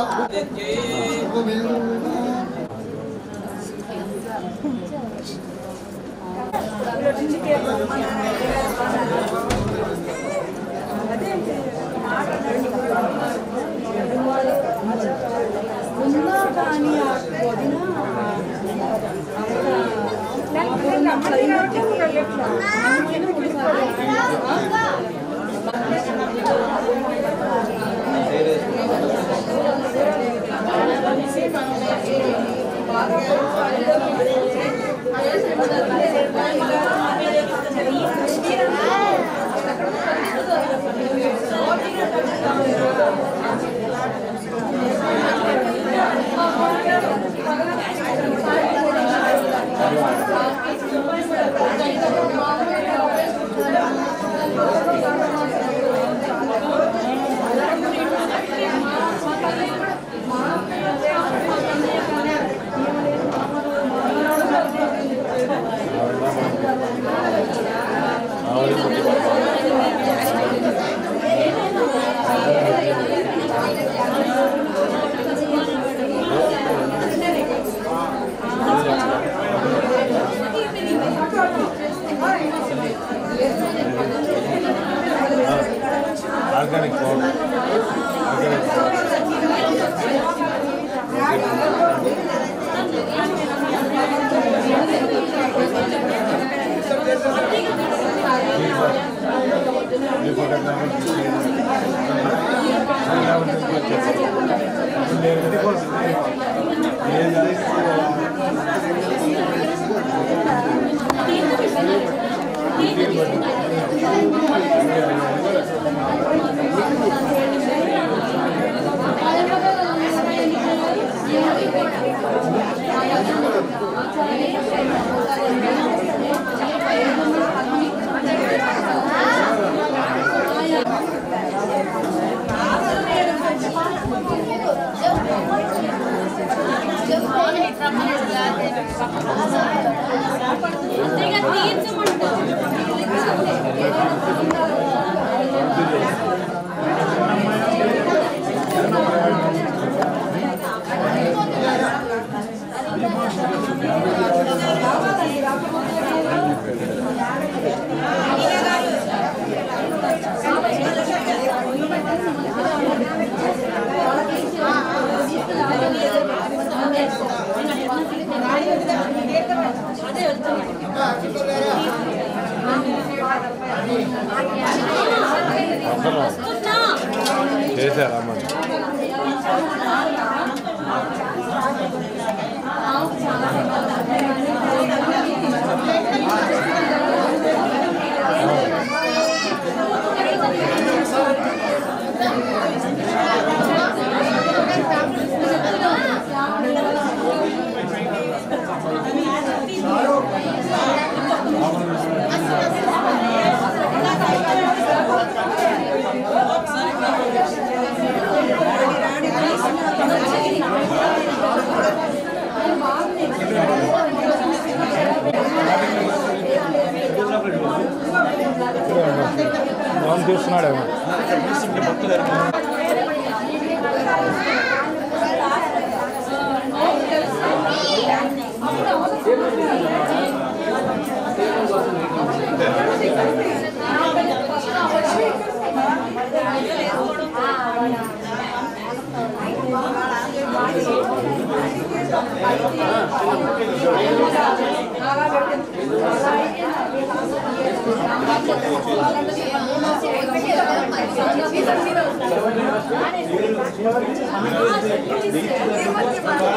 చూస్తున్నాడేమో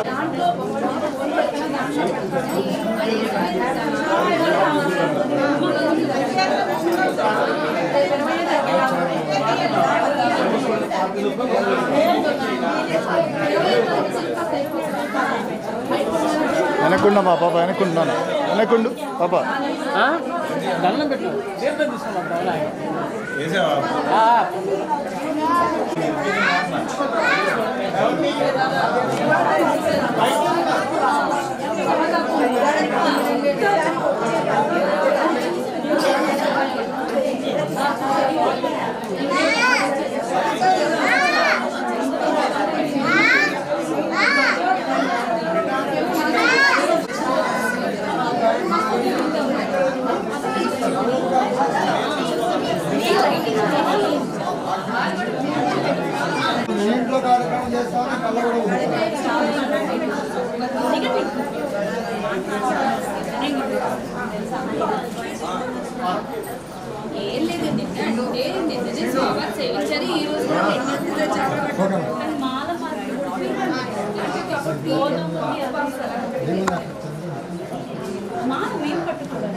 దాంట్లో వెనకుండా మా పాప వెనకుంటున్నాను వెనకుండు పాప దండం పెట్టు తీర్థం తీసుకున్నాం ఇంట్లో కార్యక్రమం చేస్తామని కళ్ళ కూడా ఏం లేదు నిన్ననే స్వాగత్ సేవించారు ఈ రోజు మాల మాల మేము పట్టుకోవడం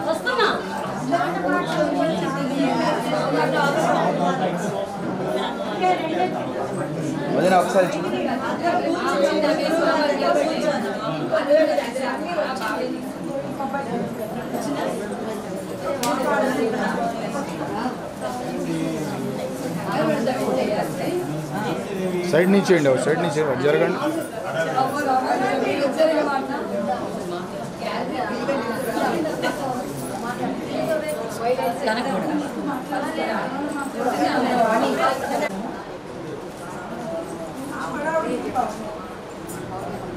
వస్తున్నా వదిన ఒకసారి సైడ్ నుంచి అండి సైడ్ నుంచి జరగండి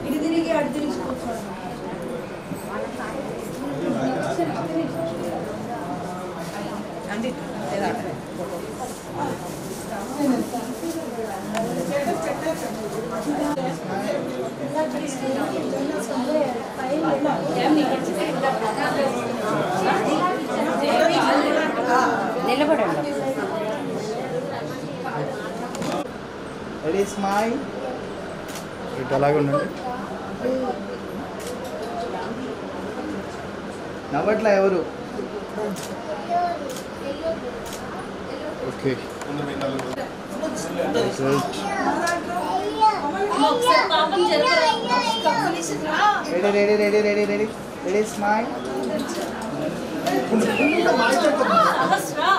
ఇది తిరిగి అడు తిరిగిపోతాడు అండి నిలబడండి రెడీ స్మైల్ ఇటు అలాగే ఉండండి నవ్వట్లా ఎవరు ఓకే ఒకసారి పాపం జరగరా ready ready ready ready ready ready smile అవసరా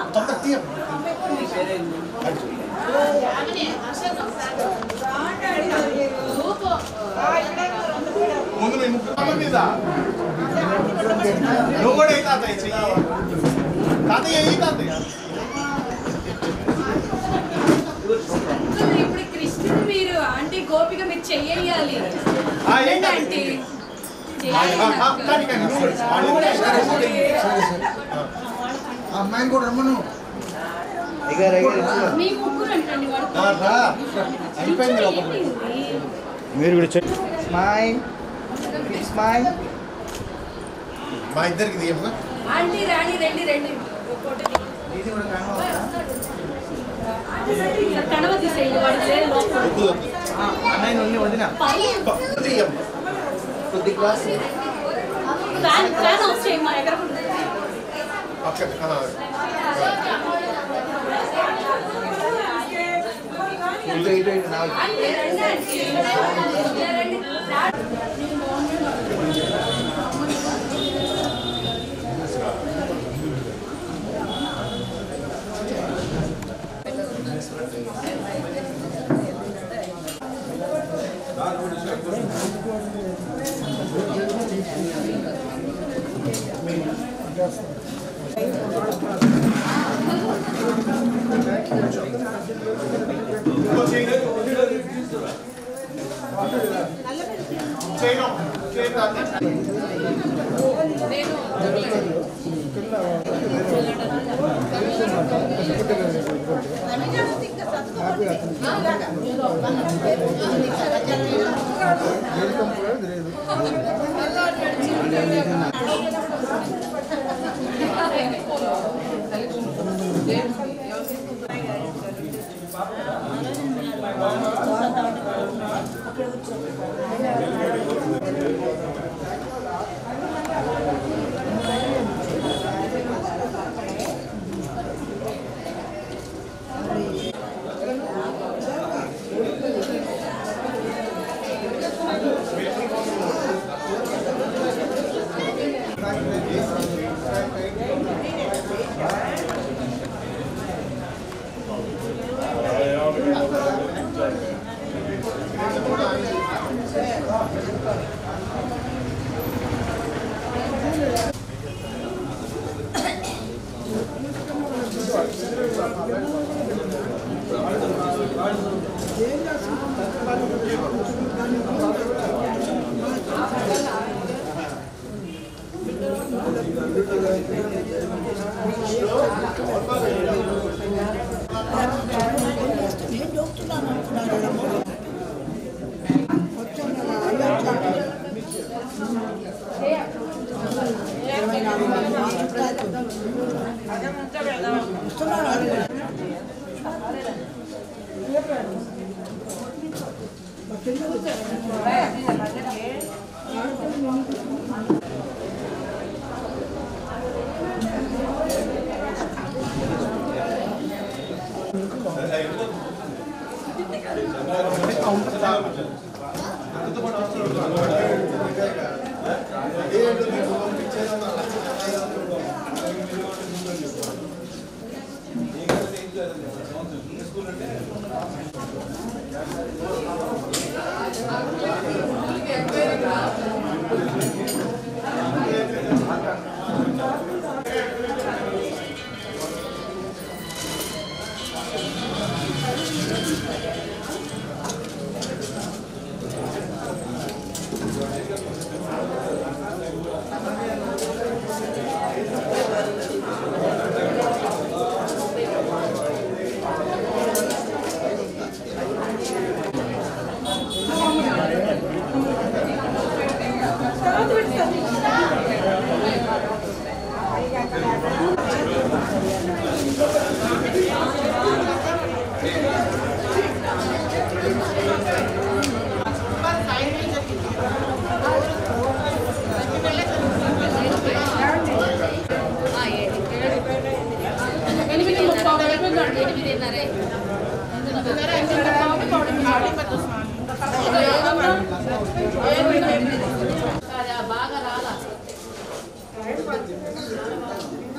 ముందు మీ ముఖ్య మీద నువ్వు కూడా ఏ తాతయ్య చెయ్యి తాతయ్య ఏ తాతయ్య ఇప్పుడు కృష్ణుడు మీరు ఆంటీ గోపిక మీరు చెయ్యాలి ఏంటి ఆంటీ అమ్మాయిని కూడా రమ్మను మీ ముగ్గురు అంటండి వాడు అయిపోయింది లోపల మీరు కూడా చెక్ స్మైల్ స్మైల్ మా ఇద్దరికి తీయమ్మా ఆంటీ రాణి రండి రండి కడవ తీసేయండి వాడి లేదు లోపల అన్నయ్య నుండి వదిన తీయమ్మా కొద్ది క్లాస్ ఫ్యాన్ ఆఫ్ చేయమ్మా ఎక్కడ ఇటు ఇటు ఇటు నా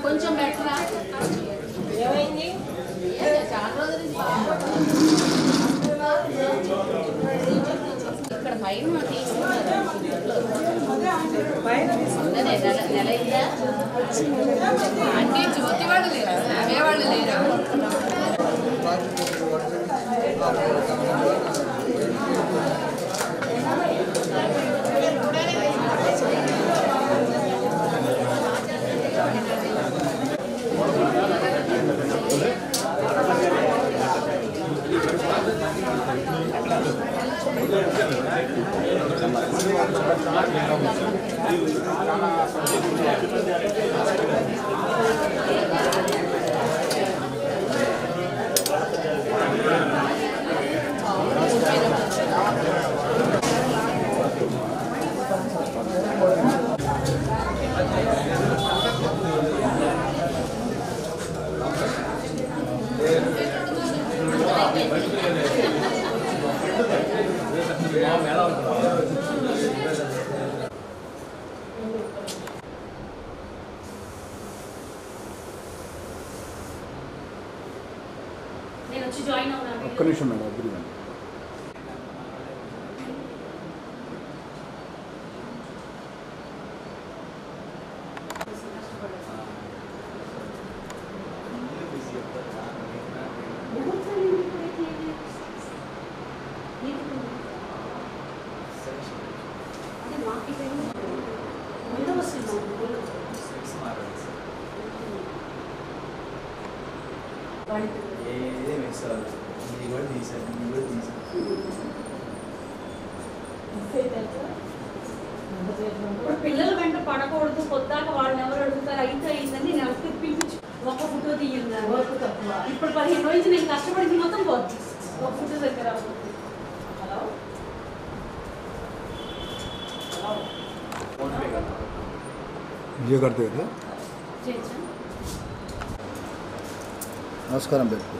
కొంచెం బెటరా ఏమైంది చాలా రోజులు ఇక్కడ పైన నెల అయిందా అంటే జ్యోతి వాళ్ళు లేరా అవే వాళ్ళు లేరా నేను వచ్చి జాయిన్ అవుతాను. ఒక్క నిమిషం మేడం వద్దు. పిల్లలు వెంట పడకూడదు, పొద్దాక వాళ్ళని ఎవరు అడుగుతారు, అయితే అయిందని నేను తెప్పించు ఒక ఫోటో తీయండి. ఇప్పుడు 15 రోజులు నేను కష్టపడింది మొత్తం పోతుంది ఒక ఫోటో దగ్గర. హలో విజయ करते కదా. చేయొచ్చా? నమస్కారం పెట్టుకో.